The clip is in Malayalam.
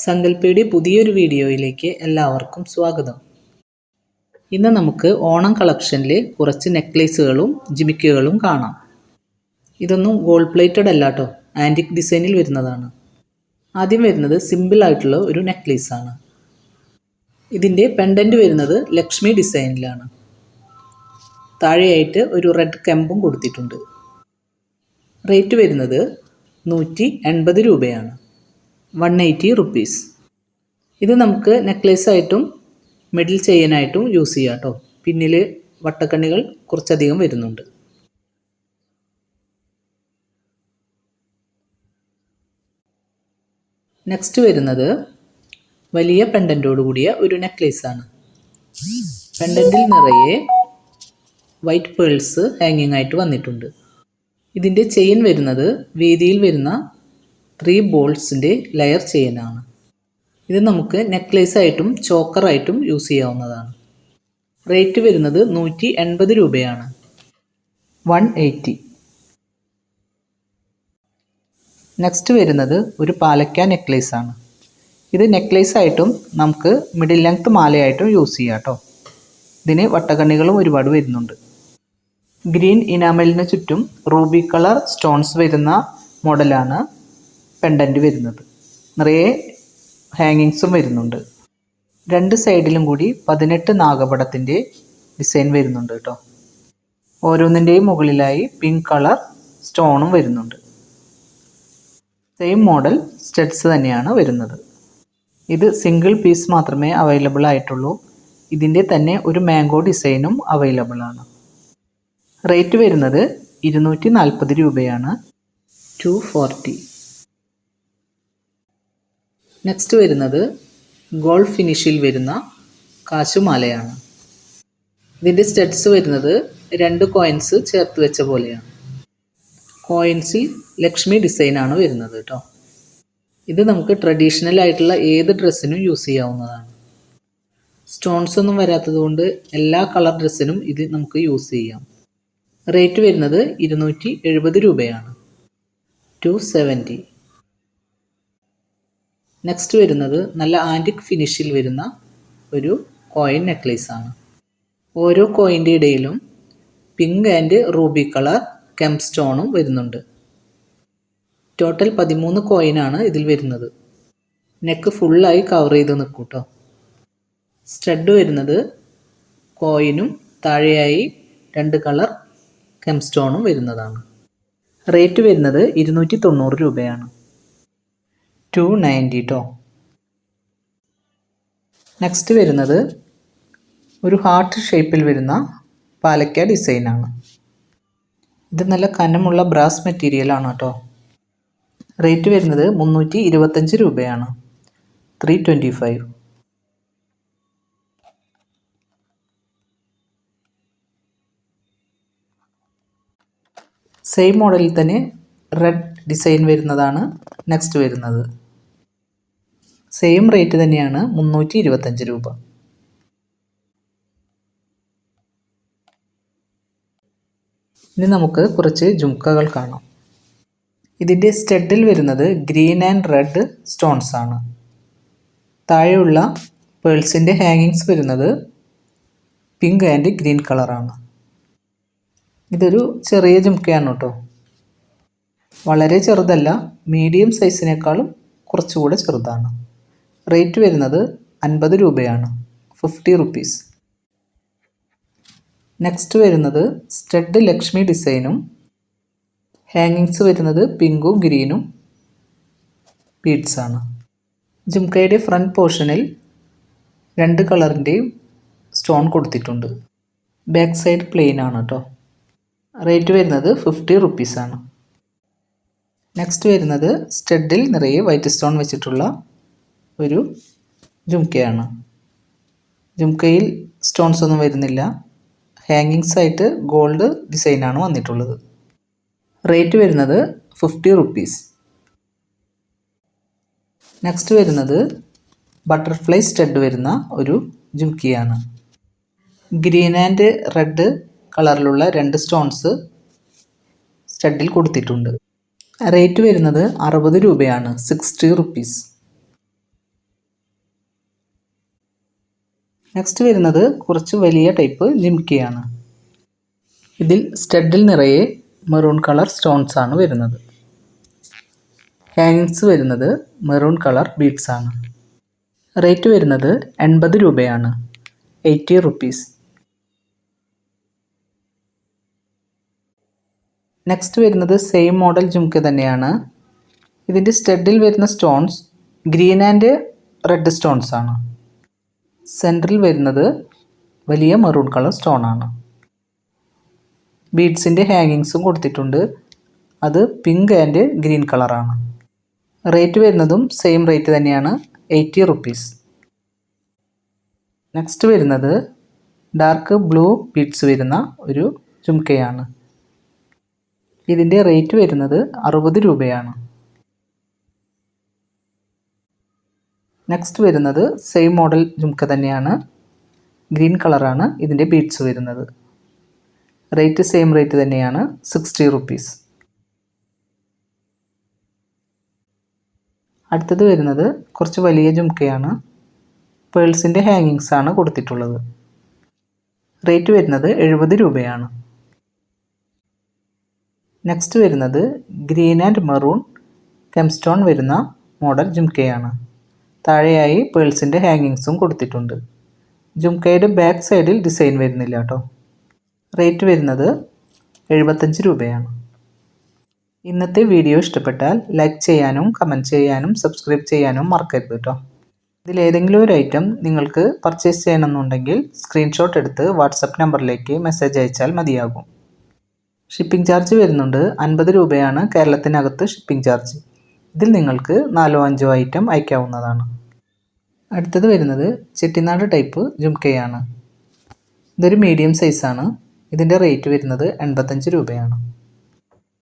സങ്കൽപ്പയുടെ പുതിയൊരു വീഡിയോയിലേക്ക് എല്ലാവർക്കും സ്വാഗതം. ഇന്ന് നമുക്ക് ഓണം കളക്ഷനിൽ കുറച്ച് നെക്ലേസുകളും ജിമിക്കുകളും കാണാം. ഇതൊന്നും ഗോൾഡ് പ്ലേറ്റഡ് അല്ല കേട്ടോ, ആൻറ്റിക് ഡിസൈനിൽ വരുന്നതാണ്. ആദ്യം വരുന്നത് സിമ്പിൾ ആയിട്ടുള്ള ഒരു നെക്ലേസാണ്. ഇതിൻ്റെ പെൻഡൻറ്റ് വരുന്നത് ലക്ഷ്മി ഡിസൈനിലാണ്. താഴെയായിട്ട് ഒരു റെഡ് കെമ്പും കൊടുത്തിട്ടുണ്ട്. റേറ്റ് വരുന്നത് 180 രൂപയാണ്, 180 റുപ്പീസ്. ഇത് നമുക്ക് നെക്ലേസായിട്ടും മിഡിൽ ചെയിനായിട്ടും യൂസ് ചെയ്യാം കേട്ടോ. പിന്നിൽ വട്ടക്കണ്ണികൾ കുറച്ചധികം വരുന്നുണ്ട്. നെക്സ്റ്റ് വരുന്നത് വലിയ പെൻഡൻറ്റോട് കൂടിയ ഒരു നെക്ലേസാണ്. പെൻഡൻറ്റിൽ നിറയെ വൈറ്റ് പേൾസ് ഹാങ്ങിങ് ആയിട്ട് വന്നിട്ടുണ്ട്. ഇതിൻ്റെ ചെയിൻ വരുന്നത് വീതിയിൽ വരുന്ന 3 ബോൾസിൻ്റെ ലെയർ ചെയിനാണ്. ഇത് നമുക്ക് നെക്ലേസായിട്ടും ചോക്കറായിട്ടും യൂസ് ചെയ്യാവുന്നതാണ്. റേറ്റ് വരുന്നത് 180 രൂപയാണ്, 180. നെക്സ്റ്റ് വരുന്നത് ഒരു പാലക്ക നെക്ലേസാണ്. ഇത് നെക്ലേസായിട്ടും നമുക്ക് മിഡിൽ ലെങ്ത് മാലയായിട്ടും യൂസ് ചെയ്യാം കേട്ടോ. ഇതിന് വട്ടക്കണ്ണികളും ഒരുപാട് വരുന്നുണ്ട്. ഗ്രീൻ ഇനാമലിന് ചുറ്റും റൂബി കളർ സ്റ്റോൺസ് വരുന്ന മോഡലാണ് പെൻഡൻറ്റ് വരുന്നത്. നിറയെ ഹാങ്ങിങ്സും വരുന്നുണ്ട്. 2 സൈഡിലും കൂടി 18 നാഗപടത്തിൻ്റെ ഡിസൈൻ വരുന്നുണ്ട് കേട്ടോ. ഓരോന്നിൻ്റെയും മുകളിലായി പിങ്ക് കളർ സ്റ്റോണും വരുന്നുണ്ട്. സെയിം മോഡൽ സ്റ്റഡ്സ് തന്നെയാണ് വരുന്നത്. ഇത് സിംഗിൾ പീസ് മാത്രമേ അവൈലബിൾ ആയിട്ടുള്ളൂ. ഇതിൻ്റെ തന്നെ ഒരു മാംഗോ ഡിസൈനും അവൈലബിൾ ആണ്. റേറ്റ് വരുന്നത് 240 രൂപയാണ്, 240. നെക്സ്റ്റ് വരുന്നത് ഗോൾഡ് ഫിനിഷിൽ വരുന്ന കാശുമാലയാണ്. ഇതിൻ്റെ സ്റ്റഡ്സ് വരുന്നത് 2 കോയിൻസ് ചേർത്ത് വെച്ച പോലെയാണ്. കോയിൻസിൽ ലക്ഷ്മി ഡിസൈനാണ് വരുന്നത് കേട്ടോ. ഇത് നമുക്ക് ട്രഡീഷണൽ ആയിട്ടുള്ള ഏത് ഡ്രസ്സിനും യൂസ് ചെയ്യാവുന്നതാണ്. സ്റ്റോൺസ് ഒന്നും വരാത്തത് കൊണ്ട് എല്ലാ കളർ ഡ്രസ്സിനും ഇത് നമുക്ക് യൂസ് ചെയ്യാം. റേറ്റ് വരുന്നത് 270 രൂപയാണ്, 270. നെക്സ്റ്റ് വരുന്നത് നല്ല ആൻറ്റിക് ഫിനിഷിൽ വരുന്ന ഒരു കോയിൻ നെക്ലേസാണ്. ഓരോ കോയിൻ്റെ ഇടയിലും pink and ruby colour kemp സ്റ്റോണും വരുന്നുണ്ട്. ടോട്ടൽ 13 കോയിനാണ് ഇതിൽ വരുന്നത്. നെക്ക് ഫുള്ളായി കവർ ചെയ്ത് നിൽക്കും കേട്ടോ. സ്റ്റഡ് വരുന്നത് കോയിനും താഴെയായി 2 കളർ കെംപ് സ്റ്റോണും വരുന്നതാണ്. റേറ്റ് വരുന്നത് 290 രൂപയാണ്, 290 കേട്ടോ. നെക്സ്റ്റ് വരുന്നത് ഒരു ഹാർട്ട് ഷേപ്പിൽ വരുന്ന പാലക്ക ഡിസൈനാണ്. ഇത് നല്ല കനമുള്ള ബ്രാസ് മെറ്റീരിയലാണ് കേട്ടോ. റേറ്റ് വരുന്നത് 325 രൂപയാണ്, 325. സെയിം മോഡലിൽ തന്നെ റെഡ് ഡിസൈൻ വരുന്നതാണ് നെക്സ്റ്റ് വരുന്നത്. സെയിം റേറ്റ് തന്നെയാണ്, 325 രൂപ. ഇനി നമുക്ക് കുറച്ച് ജുംക്കകൾ കാണാം. ഇതിൻ്റെ സ്റ്റഡിൽ വരുന്നത് ഗ്രീൻ ആൻഡ് റെഡ് സ്റ്റോൺസ് ആണ്. താഴെയുള്ള പേൾസിൻ്റെ ഹാങ്ങിങ്സ് വരുന്നത് പിങ്ക് ആൻഡ് ഗ്രീൻ കളറാണ്. ഇതൊരു ചെറിയ ജുംക്കയാണ് കേട്ടോ. വളരെ ചെറുതല്ല, മീഡിയം സൈസിനേക്കാളും കുറച്ചുകൂടെ ചെറുതാണ്. റേറ്റ് വരുന്നത് 50 രൂപയാണ്, 50 റുപ്പീസ്. നെക്സ്റ്റ് വരുന്നത് സ്റ്റഡ് ലക്ഷ്മി ഡിസൈനും ഹാങ്ങിങ്സ് വരുന്നത് പിങ്കും ഗ്രീനും ബീഡ്സാണ്. ജുംക്കയുടെ ഫ്രണ്ട് പോർഷനിൽ 2 കളറിൻ്റെയും സ്റ്റോൺ കൊടുത്തിട്ടുണ്ട്. ബാക്ക് സൈഡ് പ്ലെയിൻ ആണ് കേട്ടോ. റേറ്റ് വരുന്നത് 50 റുപ്പീസാണ്. നെക്സ്റ്റ് വരുന്നത് സ്റ്റഡിൽ നിറയെ വൈറ്റ് സ്റ്റോൺ വെച്ചിട്ടുള്ള ഒരു ജുംക്കയാണ്. ജുംക്കയിൽ സ്റ്റോൺസ് ഒന്നും വരുന്നില്ല. ഹാങ്ങിങ്സ് ആയിട്ട് ഗോൾഡ് ഡിസൈനാണ് വന്നിട്ടുള്ളത്. റേറ്റ് വരുന്നത് 50 റുപ്പീസ്. നെക്സ്റ്റ് വരുന്നത് ബട്ടർഫ്ലൈ സ്റ്റഡ് വരുന്ന ഒരു ജുംക്കിയാണ്. ഗ്രീൻ ആൻഡ് റെഡ് കളറിലുള്ള 2 സ്റ്റോൺസ് സ്റ്റഡിൽ കൊടുത്തിട്ടുണ്ട്. റേറ്റ് വരുന്നത് 60 രൂപയാണ്, 60 റുപ്പീസ്. നെക്സ്റ്റ് വരുന്നത് കുറച്ച് വലിയ ടൈപ്പ് ജിംകിയാണ്. ഇതിൽ സ്റ്റഡിൽ നിറയെ മെറൂൺ കളർ സ്റ്റോൺസ് ആണ് വരുന്നത്. ഹാങ്ങിങ്സ് വരുന്നത് മെറൂൺ കളർ ബീഡ്സ് ആണ്. റേറ്റ് വരുന്നത് 80 രൂപയാണ്, 80 റുപ്പീസ്. നെക്സ്റ്റ് വരുന്നത് സെയിം മോഡൽ ജുംക്ക തന്നെയാണ്. ഇതിൻ്റെ സ്റ്റഡിൽ വരുന്ന stones green and red stones ആണ്. സെൻറ്ററിൽ വരുന്നത് വലിയ മെറൂൺ കളർ സ്റ്റോൺ ആണ്. ബീഡ്സിൻ്റെ ഹാങ്ങിങ്സും കൊടുത്തിട്ടുണ്ട്. അത് പിങ്ക് ആൻഡ് ഗ്രീൻ കളറാണ്. റേറ്റ് വരുന്നതും സെയിം റേറ്റ് തന്നെയാണ്, 80 റുപ്പീസ്. നെക്സ്റ്റ് വരുന്നത് ഡാർക്ക് ബ്ലൂ ബീഡ്സ് വരുന്ന ഒരു ജുംക്കയാണ്. ഇതിൻ്റെ റേറ്റ് വരുന്നത് 60 രൂപയാണ്. നെക്സ്റ്റ് വരുന്നത് സെയിം മോഡൽ ജുംക്ക തന്നെയാണ്. ഗ്രീൻ കളറാണ് ഇതിൻ്റെ ബീഡ്സ് വരുന്നത്. റേറ്റ് സെയിം റേറ്റ് തന്നെയാണ്, 60 റുപ്പീസ്. അടുത്തത് വരുന്നത് കുറച്ച് വലിയ ജുംക്കയാണ്. പേൾസിൻ്റെ ഹാങ്ങിങ്സ് ആണ് കൊടുത്തിട്ടുള്ളത്. റേറ്റ് വരുന്നത് 70 രൂപയാണ്. നെക്സ്റ്റ് വരുന്നത് ഗ്രീൻ ആൻഡ് മെറൂൺ കെംസ്റ്റോൺ വരുന്ന മോഡൽ ജുംക്കയാണ്. താഴെയായി പേൾസിൻ്റെ ഹാങ്ങിങ്സും കൊടുത്തിട്ടുണ്ട്. ജുംക്കയുടെ ബാക്ക് സൈഡിൽ ഡിസൈൻ വരുന്നില്ല കേട്ടോ. റേറ്റ് വരുന്നത് 75 രൂപയാണ്. ഇന്നത്തെ വീഡിയോ ഇഷ്ടപ്പെട്ടാൽ ലൈക്ക് ചെയ്യാനും കമൻറ്റ് ചെയ്യാനും സബ്സ്ക്രൈബ് ചെയ്യാനും മറക്കരുത് കേട്ടോ. ഇതിലേതെങ്കിലും ഒരു ഐറ്റം നിങ്ങൾക്ക് പർച്ചേസ് ചെയ്യണമെന്നുണ്ടെങ്കിൽ സ്ക്രീൻഷോട്ട് എടുത്ത് വാട്സപ്പ് നമ്പറിലേക്ക് മെസ്സേജ് അയച്ചാൽ മതിയാകും. ഷിപ്പിംഗ് ചാർജ് വരുന്നുണ്ട് 50 രൂപയാണ് കേരളത്തിനകത്ത് ഷിപ്പിംഗ് ചാർജ്. ഇതിൽ നിങ്ങൾക്ക് 4-5 ഐറ്റം അയക്കാവുന്നതാണ്. അടുത്തത് വരുന്നത് ചെട്ടിനാട് ടൈപ്പ് ജുംക്കയാണ്. ഇതൊരു മീഡിയം സൈസാണ്. ഇതിൻ്റെ റേറ്റ് വരുന്നത് 85 രൂപയാണ്.